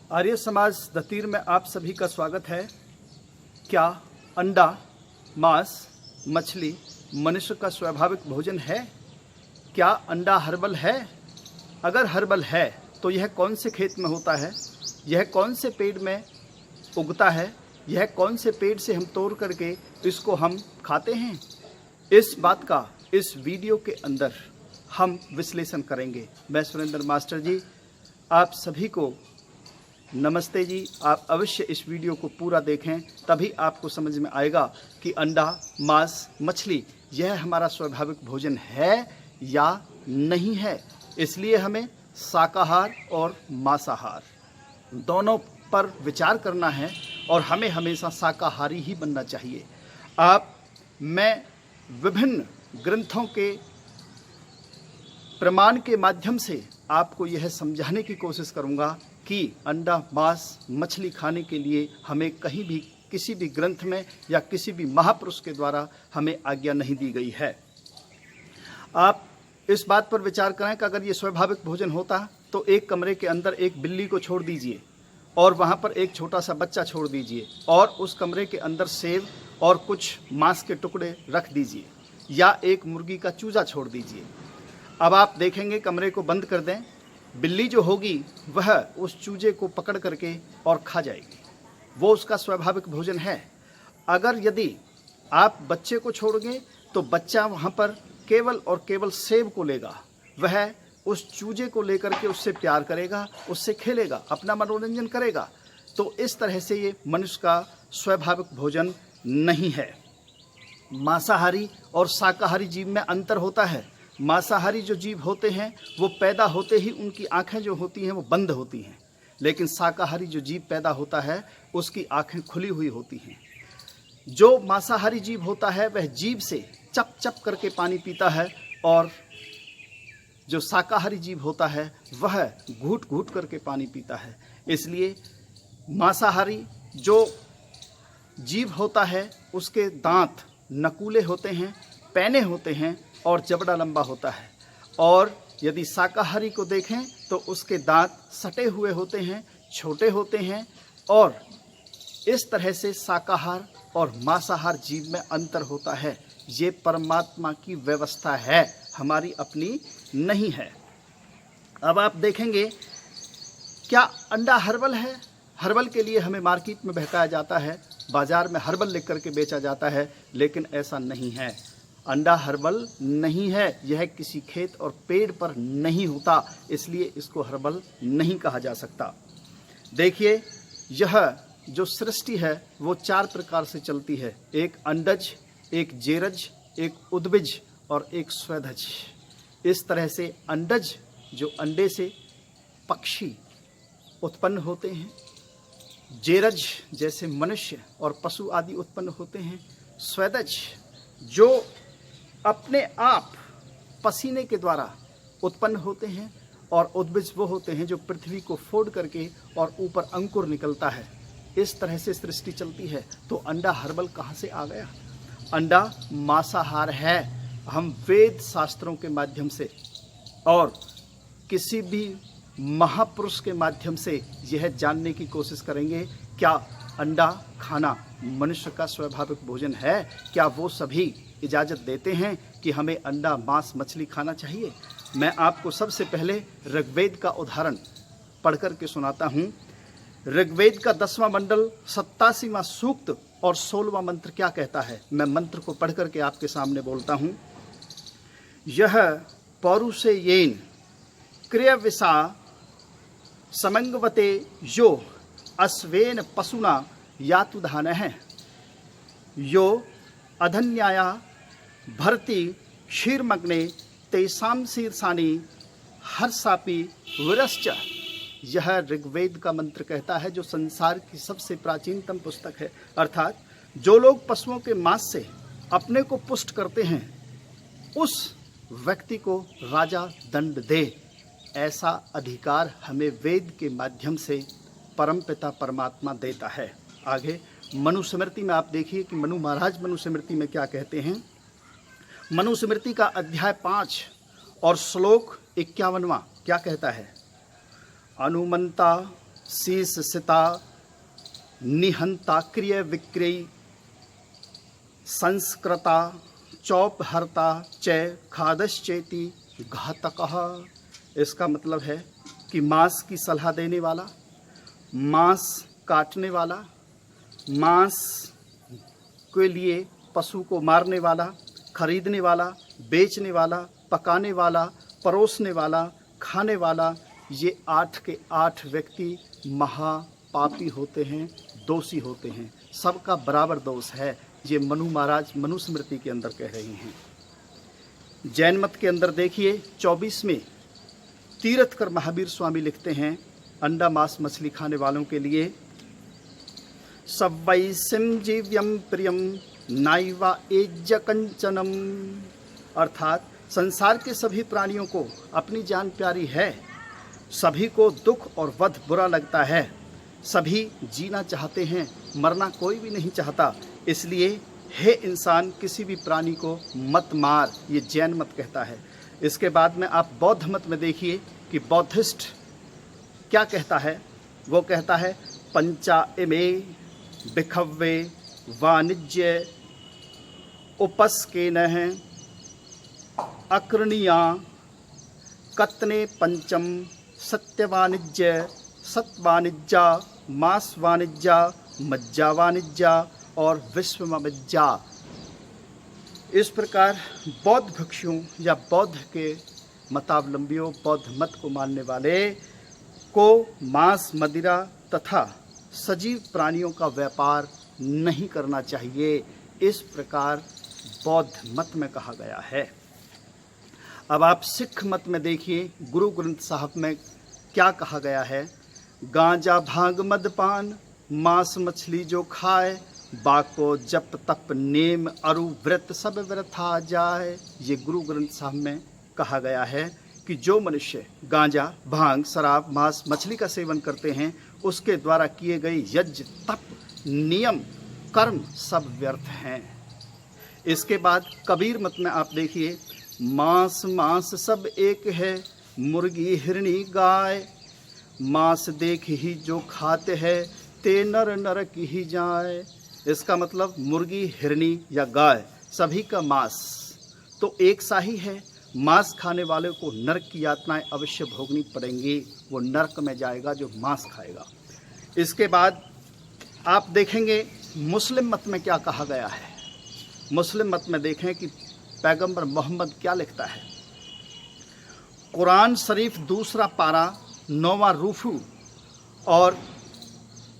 आर्य समाज दतीर में आप सभी का स्वागत है। क्या अंडा, मांस, मछली मनुष्य का स्वाभाविक भोजन है? क्या अंडा हर्बल है? अगर हर्बल है तो यह कौन से खेत में होता है? यह कौन से पेड़ में उगता है? यह कौन से पेड़ से हम तोड़ करके इसको हम खाते हैं? इस बात का इस वीडियो के अंदर हम विश्लेषण करेंगे। मैं सुरेंद्र मास्टर जी आप सभी को नमस्ते जी। आप अवश्य इस वीडियो को पूरा देखें, तभी आपको समझ में आएगा कि अंडा, मांस, मछली यह हमारा स्वाभाविक भोजन है या नहीं है। इसलिए हमें शाकाहार और मांसाहार दोनों पर विचार करना है और हमें हमेशा शाकाहारी ही बनना चाहिए। मैं विभिन्न ग्रंथों के प्रमाण के माध्यम से आपको यह समझाने की कोशिश करूंगा कि अंडा, मांस, मछली खाने के लिए हमें कहीं भी किसी भी ग्रंथ में या किसी भी महापुरुष के द्वारा हमें आज्ञा नहीं दी गई है। आप इस बात पर विचार करें कि अगर ये स्वाभाविक भोजन होता तो एक कमरे के अंदर एक बिल्ली को छोड़ दीजिए और वहाँ पर एक छोटा सा बच्चा छोड़ दीजिए और उस कमरे के अंदर सेब और कुछ मांस के टुकड़े रख दीजिए या एक मुर्गी का चूजा छोड़ दीजिए। अब आप देखेंगे कमरे को बंद कर दें, बिल्ली जो होगी वह उस चूजे को पकड़ करके और खा जाएगी। वो उसका स्वाभाविक भोजन है। अगर यदि आप बच्चे को छोड़ेंगे तो बच्चा वहाँ पर केवल और केवल सेब को लेगा, वह उस चूजे को लेकर के उससे प्यार करेगा, उससे खेलेगा, अपना मनोरंजन करेगा। तो इस तरह से ये मनुष्य का स्वाभाविक भोजन नहीं है। मांसाहारी और शाकाहारी जीव में अंतर होता है। मांसाहारी जो जीव होते हैं वो पैदा होते ही उनकी आंखें जो होती हैं वो बंद होती हैं, लेकिन शाकाहारी जो जीव पैदा होता है उसकी आंखें खुली हुई होती हैं। जो मांसाहारी जीव होता है वह जीभ से चप चप करके पानी पीता है और जो शाकाहारी जीव होता है वह घूट घूट करके पानी पीता है। इसलिए मांसाहारी जो जीव होता है उसके दांत नकूले होते हैं, पैने होते हैं और जबड़ा लंबा होता है। और यदि शाकाहारी को देखें तो उसके दांत सटे हुए होते हैं, छोटे होते हैं। और इस तरह से शाकाहार और मांसाहार जीव में अंतर होता है। ये परमात्मा की व्यवस्था है, हमारी अपनी नहीं है। अब आप देखेंगे क्या अंडा हर्बल है? हर्बल के लिए हमें मार्केट में बहकाया जाता है, बाजार में हर्बल लिख करके बेचा जाता है, लेकिन ऐसा नहीं है। अंडा हर्बल नहीं है, यह किसी खेत और पेड़ पर नहीं होता, इसलिए इसको हर्बल नहीं कहा जा सकता। देखिए, यह जो सृष्टि है वो 4 प्रकार से चलती है। एक अंडज, एक जेरज, एक उद्भिज और एक स्वेदज। इस तरह से अंडज जो अंडे से पक्षी उत्पन्न होते हैं, जेरज जैसे मनुष्य और पशु आदि उत्पन्न होते हैं, स्वेदज जो अपने आप पसीने के द्वारा उत्पन्न होते हैं, और उद्भिज वो होते हैं जो पृथ्वी को फोड़ करके और ऊपर अंकुर निकलता है। इस तरह से सृष्टि चलती है। तो अंडा हर्बल कहाँ से आ गया? अंडा मांसाहार है। हम वेद शास्त्रों के माध्यम से और किसी भी महापुरुष के माध्यम से यह जानने की कोशिश करेंगे क्या अंडा खाना मनुष्य का स्वाभाविक भोजन है? क्या वो सभी इजाज़त देते हैं कि हमें अंडा, मांस, मछली खाना चाहिए? मैं आपको सबसे पहले ऋग्वेद का उदाहरण पढ़कर के सुनाता हूँ। ऋग्वेद का 10वां मंडल 87वां सूक्त और 16वां मंत्र क्या कहता है, मैं मंत्र को पढ़ करके आपके सामने बोलता हूँ। यह पौरुषे येन क्रियविषा समंगवते यो अश्वेन पशुना यातुधान है यो अधन्याया भरती क्षीरमग्ने तेषाम शीर्षानि हर्षापि विरश्च। यह ऋग्वेद का मंत्र कहता है, जो संसार की सबसे प्राचीनतम पुस्तक है। अर्थात जो लोग पशुओं के मांस से अपने को पुष्ट करते हैं उस व्यक्ति को राजा दंड दे, ऐसा अधिकार हमें वेद के माध्यम से परमपिता परमात्मा देता है। आगे मनुस्मृति में आप देखिए कि मनु महाराज मनुस्मृति में क्या कहते हैं। मनुस्मृति का अध्याय 5 और श्लोक 51वां क्या कहता है। अनुमंता शीस सिता निहंता क्रिय विक्रयी संस्कृता चौप हरता चय खादश्चेति घातकः। इसका मतलब है कि मांस की सलाह देने वाला, मांस काटने वाला, मांस के लिए पशु को मारने वाला, खरीदने वाला, बेचने वाला, पकाने वाला, परोसने वाला, खाने वाला, ये 8 के 8 व्यक्ति महापापी होते हैं, दोषी होते हैं। सबका बराबर दोष है। ये मनु महाराज मनुस्मृति के अंदर कह रही हैं। जैन मत के अंदर देखिए 24 में तीर्थकर महावीर स्वामी लिखते हैं अंडा मांस मछली खाने वालों के लिए, सवैसिम जीव्यम प्रियम नाइवा एज्य कंचनम, अर्थात संसार के सभी प्राणियों को अपनी जान प्यारी है, सभी को दुख और वध बुरा लगता है, सभी जीना चाहते हैं, मरना कोई भी नहीं चाहता। इसलिए हे इंसान किसी भी प्राणी को मत मार, ये जैन मत कहता है। इसके बाद में आप बौद्ध मत में देखिए कि बौद्धिस्ट क्या कहता है। वो कहता है पंचा इमे बिखव्वे वाणिज्य उपस्केन अकृणिया कतने पंचम सत्य वाणिज्य सत्वाणिज्या मांस वाणिज्या मज्जा वाणिज्या और विश्व मज्जा। इस प्रकार बौद्ध भिक्षुओं या बौद्ध के मतावलंबियों, बौद्ध मत को मानने वाले को मांस, मदिरा तथा सजीव प्राणियों का व्यापार नहीं करना चाहिए। इस प्रकार बौद्ध मत में कहा गया है। अब आप सिख मत में देखिए गुरु ग्रंथ साहब में क्या कहा गया है। गांजा भांग मदपान मांस मछली जो खाए, बाको जप तप नेम अरु व्रत सब व्यर्था जाए। ये गुरु ग्रंथ साहब में कहा गया है कि जो मनुष्य गांजा भांग शराब मांस मछली का सेवन करते हैं, उसके द्वारा किए गए यज्ञ तप नियम कर्म सब व्यर्थ हैं। इसके बाद कबीर मत में आप देखिए मांस मांस सब एक है, मुर्गी हिरणी गाय, मांस देख ही जो खाते हैं ते नर नरक ही जाए। इसका मतलब मुर्गी हिरणी या गाय सभी का मांस तो एक सा ही है। मांस खाने वाले को नरक की यातनाएं अवश्य भोगनी पड़ेंगी, वो नरक में जाएगा जो मांस खाएगा। इसके बाद आप देखेंगे मुस्लिम मत में क्या कहा गया है। मुस्लिम मत में देखें कि पैगंबर मोहम्मद क्या लिखता है। कुरान शरीफ 2 पारा 9वां रूफू और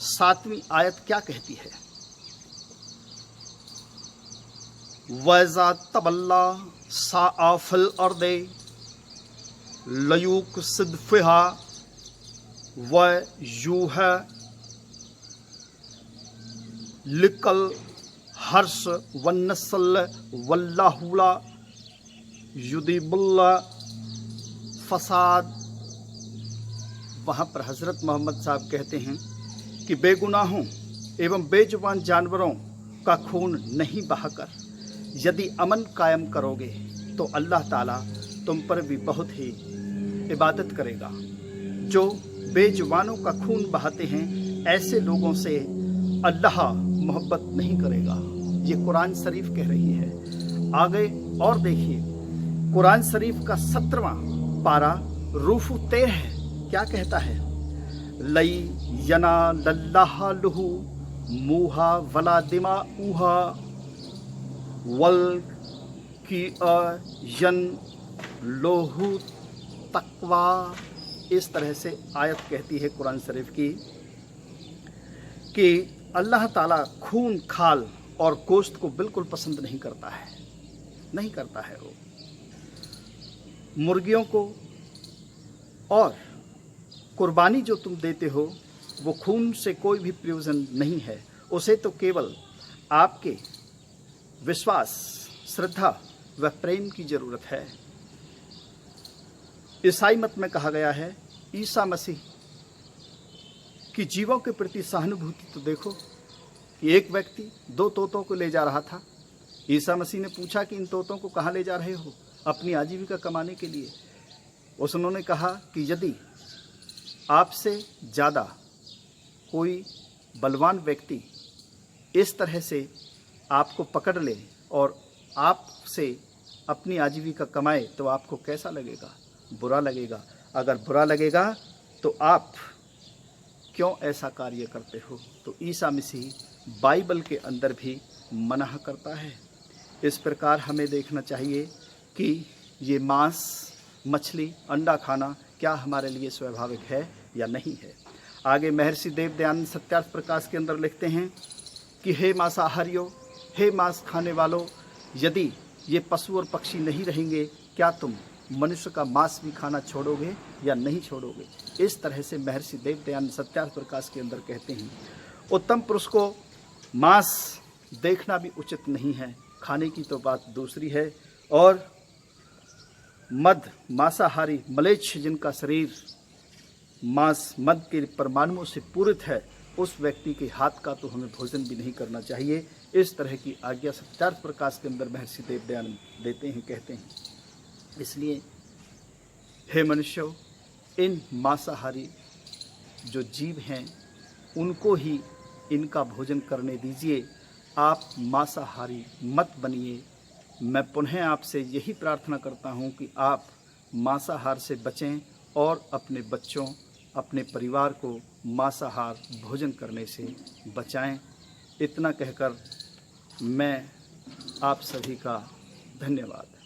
7वीं आयत क्या कहती है। वैजा तबल्ला साफल अर्दे लयूक सिद्फिहा व यूह लिकल हर्ष वन्नसल वल्लाहुला युदिबुल्ला फसाद। वहाँ पर हज़रत मोहम्मद साहब कहते हैं कि बेगुनाहों एवं बेजुबान जानवरों का खून नहीं बहाकर यदि अमन कायम करोगे तो अल्लाह ताला तुम पर भी बहुत ही इबादत करेगा। जो बेजुबानों का खून बहाते हैं ऐसे लोगों से अल्लाह मोहब्बत नहीं करेगा। ये कुरान शरीफ कह रही है। आगे और देखिए कुरान शरीफ का 17वां पारा रूफु 13 क्या कहता है। लई यना लल्लाह लुहु मुहा वला दिमा उहा वल की यन लोहु तकवा। इस तरह से आयत कहती है कुरान शरीफ की कि अल्लाह ताला खून खाल और गोश्त को बिल्कुल पसंद नहीं करता है, नहीं करता है। वो मुर्गियों को और कुर्बानी जो तुम देते हो वो खून से कोई भी प्रयोजन नहीं है। उसे तो केवल आपके विश्वास, श्रद्धा व प्रेम की जरूरत है। ईसाई मत में कहा गया है ईसा मसीह कि जीवों के प्रति सहानुभूति तो देखो कि एक व्यक्ति 2 तोतों को ले जा रहा था। ईसा मसीह ने पूछा कि इन तोतों को कहाँ ले जा रहे हो। अपनी आजीविका कमाने के लिए। उन्होंने कहा कि यदि आपसे ज़्यादा कोई बलवान व्यक्ति इस तरह से आपको पकड़ ले और आपसे अपनी आजीविका कमाए तो आपको कैसा लगेगा? बुरा लगेगा। अगर बुरा लगेगा तो आप क्यों ऐसा कार्य करते हो? तो ईसा मसीह बाइबल के अंदर भी मना करता है। इस प्रकार हमें देखना चाहिए कि ये मांस, मछली, अंडा खाना क्या हमारे लिए स्वाभाविक है या नहीं है। आगे महर्षि देव दयानंद सत्यार्थ प्रकाश के अंदर लिखते हैं कि हे मांसाहारियों, हे मांस खाने वालों, यदि ये पशु और पक्षी नहीं रहेंगे, क्या तुम मनुष्य का मांस भी खाना छोड़ोगे या नहीं छोड़ोगे? इस तरह से महर्षि देव दयानंद सत्यार्थ प्रकाश के अंदर कहते हैं। उत्तम पुरुष को मांस देखना भी उचित नहीं है, खाने की तो बात दूसरी है। और मांसाहारी मलेच्छ जिनका शरीर मांस मद के परमाणुओं से पूरित है, उस व्यक्ति के हाथ का तो हमें भोजन भी नहीं करना चाहिए। इस तरह की आज्ञा सत्यार्थ प्रकाश के अंदर महर्षि देव दयानंद देते हैं, कहते हैं। इसलिए हे मनुष्यों, इन मांसाहारी जो जीव हैं उनको ही इनका भोजन करने दीजिए। आप मांसाहारी मत बनिए। मैं पुनः आपसे यही प्रार्थना करता हूं कि आप मांसाहार से बचें और अपने बच्चों, अपने परिवार को मांसाहार भोजन करने से बचाएं। इतना कहकर मैं आप सभी का धन्यवाद।